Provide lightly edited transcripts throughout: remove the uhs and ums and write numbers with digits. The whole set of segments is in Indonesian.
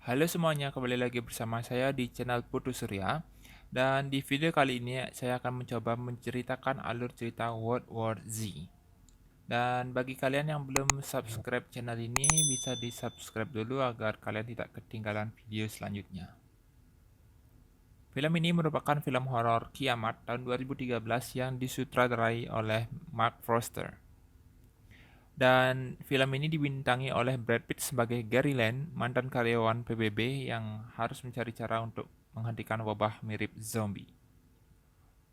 Halo semuanya, kembali lagi bersama saya di channel Putu Surya. Dan di video kali ini saya akan mencoba menceritakan alur cerita World War Z. Dan bagi kalian yang belum subscribe channel ini, bisa di-subscribe dulu agar kalian tidak ketinggalan video selanjutnya. Film ini merupakan film horor kiamat tahun 2013 yang disutradarai oleh Mark Forster. Dan film ini dibintangi oleh Brad Pitt sebagai Gary Land, mantan karyawan PBB yang harus mencari cara untuk menghentikan wabah mirip zombie.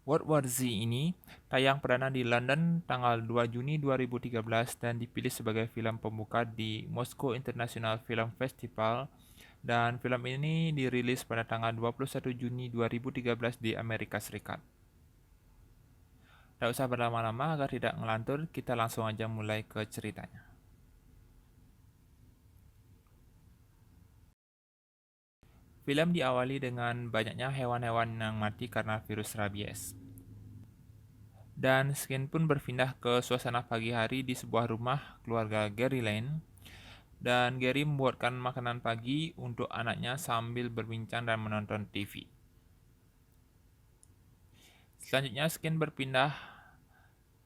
World War Z ini tayang perdana di London tanggal 2 Juni 2013 dan dipilih sebagai film pembuka di Moscow International Film Festival, dan film ini dirilis pada tanggal 21 Juni 2013 di Amerika Serikat. Tak usah berlama-lama agar tidak ngelantur, kita langsung aja mulai ke ceritanya. Film diawali dengan banyaknya hewan-hewan yang mati karena virus rabies. Dan scene pun berpindah ke suasana pagi hari di sebuah rumah keluarga Gary Lane. Dan Gary membuatkan makanan pagi untuk anaknya sambil berbincang dan menonton TV. Selanjutnya scene berpindah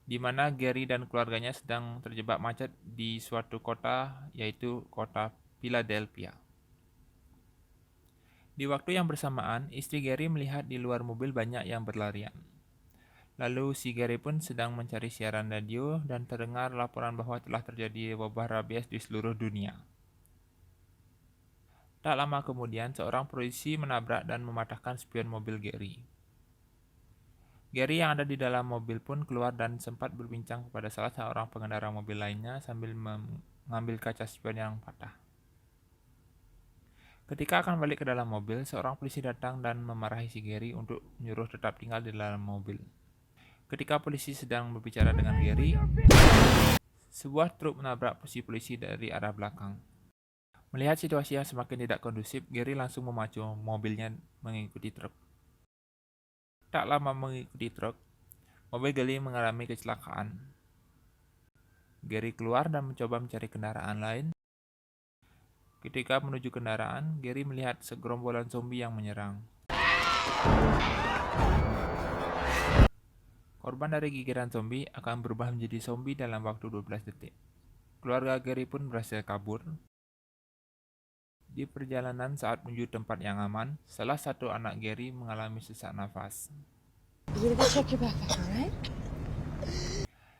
di mana Gary dan keluarganya sedang terjebak macet di suatu kota, yaitu kota Philadelphia. Di waktu yang bersamaan, istri Gary melihat di luar mobil banyak yang berlarian. Lalu si Gary pun sedang mencari siaran radio dan terdengar laporan bahwa telah terjadi wabah rabies di seluruh dunia. Tak lama kemudian, seorang polisi menabrak dan mematahkan spion mobil Gary. Gary yang ada di dalam mobil pun keluar dan sempat berbincang kepada salah seorang pengendara mobil lainnya sambil mengambil kaca spion yang patah. Ketika akan balik ke dalam mobil, seorang polisi datang dan memarahi si Gary untuk menyuruh tetap tinggal di dalam mobil. Ketika polisi sedang berbicara dengan Gary, sebuah truk menabrak si polisi dari arah belakang. Melihat situasi yang semakin tidak kondusif, Gary langsung memacu mobilnya mengikuti truk. Tak lama mengikuti truk, mobil Gary mengalami kecelakaan. Gary keluar dan mencoba mencari kendaraan lain. Ketika menuju kendaraan, Gary melihat segerombolan zombie yang menyerang. Korban dari gigiran zombie akan berubah menjadi zombie dalam waktu 12 detik. Keluarga Gary pun berhasil kabur. Di perjalanan saat menuju tempat yang aman, salah satu anak Gary mengalami sesak nafas.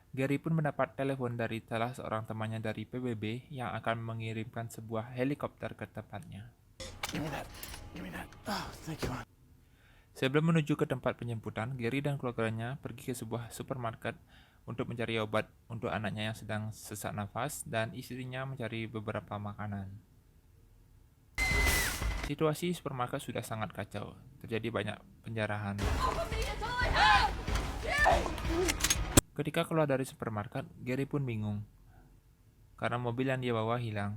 Gary pun mendapat telepon dari salah seorang temannya dari PBB yang akan mengirimkan sebuah helikopter ke tempatnya. Sebelum menuju ke tempat penjemputan, Gary dan keluarganya pergi ke sebuah supermarket untuk mencari obat untuk anaknya yang sedang sesak nafas dan istrinya mencari beberapa makanan. Situasi supermarket sudah sangat kacau, terjadi banyak penjarahan. Ketika keluar dari supermarket, Gary pun bingung karena mobil yang dia bawa hilang.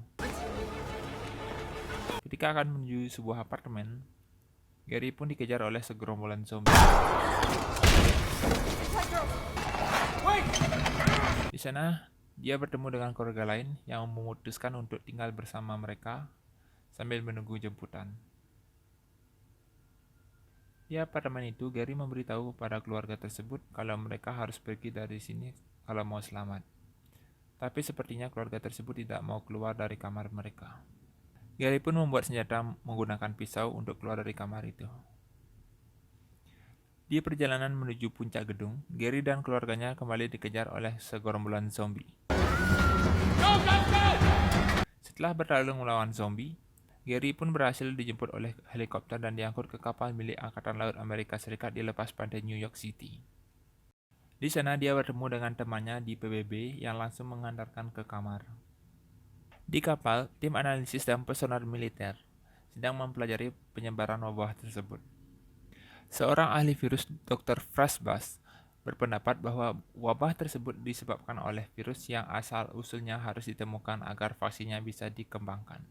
Ketika akan menuju sebuah apartemen, Gary pun dikejar oleh segerombolan zombie. Di sana, dia bertemu dengan keluarga lain yang memutuskan untuk tinggal bersama mereka sambil menunggu jemputan. Di apartemen itu, Gary memberitahu kepada keluarga tersebut kalau mereka harus pergi dari sini kalau mau selamat. Tapi sepertinya keluarga tersebut tidak mau keluar dari kamar mereka. Gary pun membuat senjata menggunakan pisau untuk keluar dari kamar itu. Di perjalanan menuju puncak gedung, Gary dan keluarganya kembali dikejar oleh segerombolan zombie. Setelah bertarung melawan zombie, Gary pun berhasil dijemput oleh helikopter dan diangkut ke kapal milik Angkatan Laut Amerika Serikat di lepas pantai New York City. Di sana dia bertemu dengan temannya di PBB yang langsung mengantarkan ke kamar. Di kapal, tim analisis dan personel militer sedang mempelajari penyebaran wabah tersebut. Seorang ahli virus, Dr. Frasbas, berpendapat bahwa wabah tersebut disebabkan oleh virus yang asal-usulnya harus ditemukan agar vaksinnya bisa dikembangkan.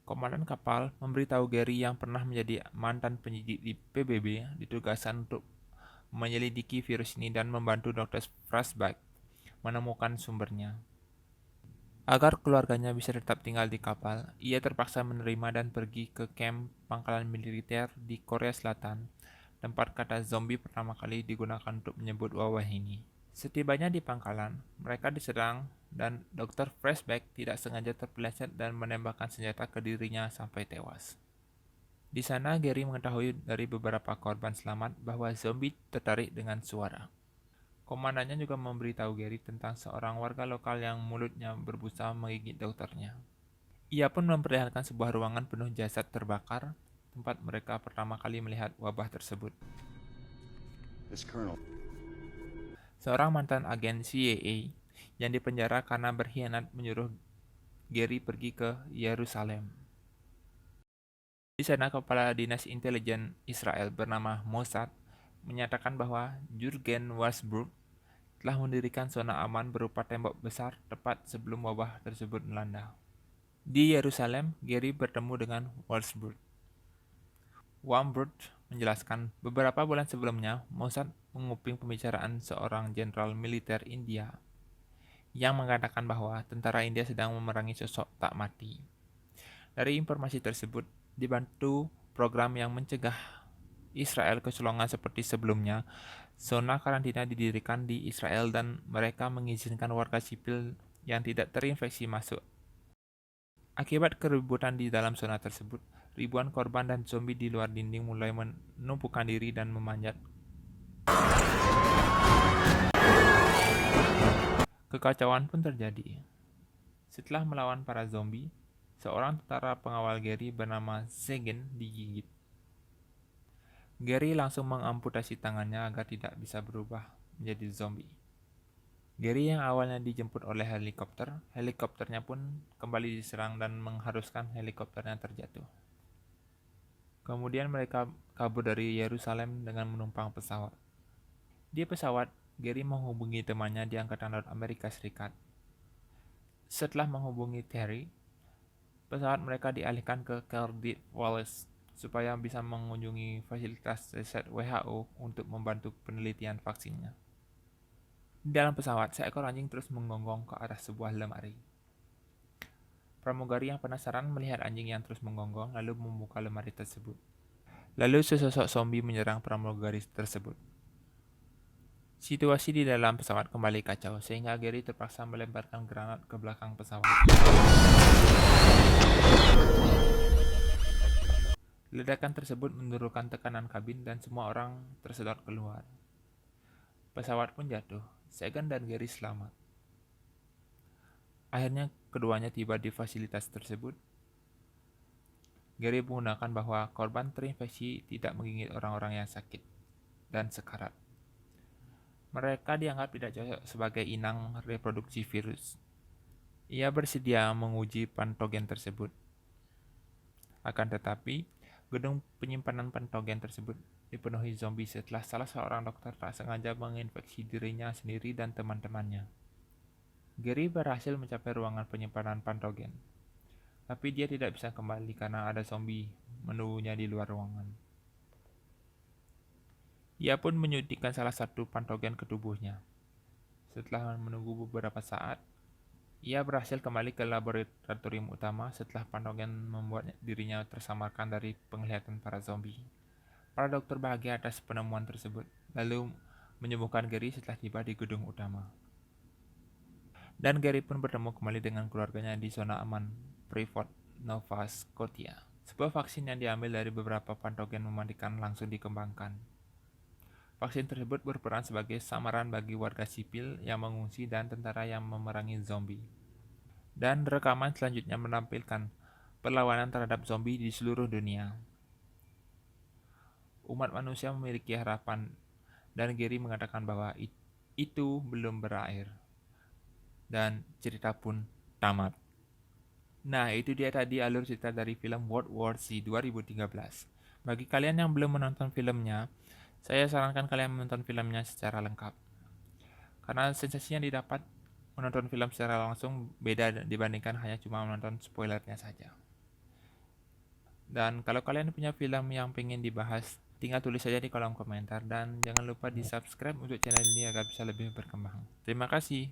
Komandan kapal memberitahu Gary yang pernah menjadi mantan penyidik di PBB ditugaskan untuk menyelidiki virus ini dan membantu Dr. Frasbach menemukan sumbernya. Agar keluarganya bisa tetap tinggal di kapal, ia terpaksa menerima dan pergi ke kamp pangkalan militer di Korea Selatan, tempat kata zombie pertama kali digunakan untuk menyebut wabah ini. Setibanya di pangkalan, mereka diserang dan Dr. Flashback tidak sengaja terpeleset dan menembakkan senjata ke dirinya sampai tewas. Di sana, Gary mengetahui dari beberapa korban selamat bahwa zombie tertarik dengan suara. Komandannya juga memberitahu Gary tentang seorang warga lokal yang mulutnya berbusa menggigit dokternya. Ia pun memperlihatkan sebuah ruangan penuh jasad terbakar, tempat mereka pertama kali melihat wabah tersebut. Seorang mantan agen CIA yang dipenjara karena berkhianat menyuruh Gary pergi ke Yerusalem. Di sana, kepala dinas intelijen Israel bernama Mossad menyatakan bahwa Jurgen Wasburg telah mendirikan zona aman berupa tembok besar tepat sebelum wabah tersebut melanda. Di Yerusalem, Gary bertemu dengan Wasburg. Wasburg menjelaskan beberapa bulan sebelumnya, Mossad menguping pembicaraan seorang jenderal militer India yang mengatakan bahwa tentara India sedang memerangi sosok tak mati. Dari informasi tersebut, dibantu program yang mencegah Israel kecolongan seperti sebelumnya, zona karantina didirikan di Israel dan mereka mengizinkan warga sipil yang tidak terinfeksi masuk. Akibat keributan di dalam zona tersebut, ribuan korban dan zombie di luar dinding mulai menumpukan diri dan memanjat. Kekacauan pun terjadi. Setelah melawan para zombie, seorang tentara pengawal Gary bernama Zegen digigit. Gary langsung mengamputasi tangannya agar tidak bisa berubah menjadi zombie. Gary yang awalnya dijemput oleh helikopternya pun kembali diserang dan mengharuskan helikopternya terjatuh. Kemudian mereka kabur dari Yerusalem dengan menumpang pesawat. Di pesawat, Gary menghubungi temannya di Angkatan Laut Amerika Serikat. Setelah menghubungi Terry, pesawat mereka dialihkan ke Cardiff Wallace supaya bisa mengunjungi fasilitas riset WHO untuk membantu penelitian vaksinnya. Di dalam pesawat, seekor anjing terus menggonggong ke arah sebuah lemari. Pramugari yang penasaran melihat anjing yang terus menggonggong lalu membuka lemari tersebut. Lalu sesosok zombie menyerang pramugari tersebut. Situasi di dalam pesawat kembali kacau sehingga Gary terpaksa melemparkan granat ke belakang pesawat. Ledakan tersebut menurunkan tekanan kabin dan semua orang tersedot keluar. Pesawat pun jatuh. Sagan dan Gary selamat. Akhirnya keduanya tiba di fasilitas tersebut. Gary menggunakan bahwa korban terinfeksi tidak menggigit orang-orang yang sakit dan sekarat. Mereka dianggap tidak cocok sebagai inang reproduksi virus. Ia bersedia menguji patogen tersebut. Akan tetapi, gedung penyimpanan patogen tersebut dipenuhi zombie setelah salah seorang dokter tak sengaja menginfeksi dirinya sendiri dan teman-temannya. Gary berhasil mencapai ruangan penyimpanan patogen, tapi dia tidak bisa kembali karena ada zombie menunggunya di luar ruangan. Ia pun menyuntikkan salah satu patogen ke tubuhnya. Setelah menunggu beberapa saat, ia berhasil kembali ke laboratorium utama setelah patogen membuat dirinya tersamarkan dari penglihatan para zombie. Para dokter bahagia atas penemuan tersebut, lalu menyembuhkan Gary setelah tiba di gedung utama. Dan Gary pun bertemu kembali dengan keluarganya di zona aman Freeport, Nova Scotia. Sebuah vaksin yang diambil dari beberapa patogen mematikan langsung dikembangkan. Vaksin tersebut berperan sebagai samaran bagi warga sipil yang mengungsi dan tentara yang memerangi zombie. Dan rekaman selanjutnya menampilkan perlawanan terhadap zombie di seluruh dunia. Umat manusia memiliki harapan dan Gary mengatakan bahwa itu belum berakhir. Dan cerita pun tamat. Nah, itu dia tadi alur cerita dari film World War Z 2013. Bagi kalian yang belum menonton filmnya, saya sarankan kalian menonton filmnya secara lengkap. Karena sensasinya didapat menonton film secara langsung beda dibandingkan hanya cuma menonton spoilernya saja. Dan kalau kalian punya film yang pengen dibahas, tinggal tulis saja di kolom komentar dan jangan lupa di subscribe untuk channel ini agar bisa lebih berkembang. Terima kasih.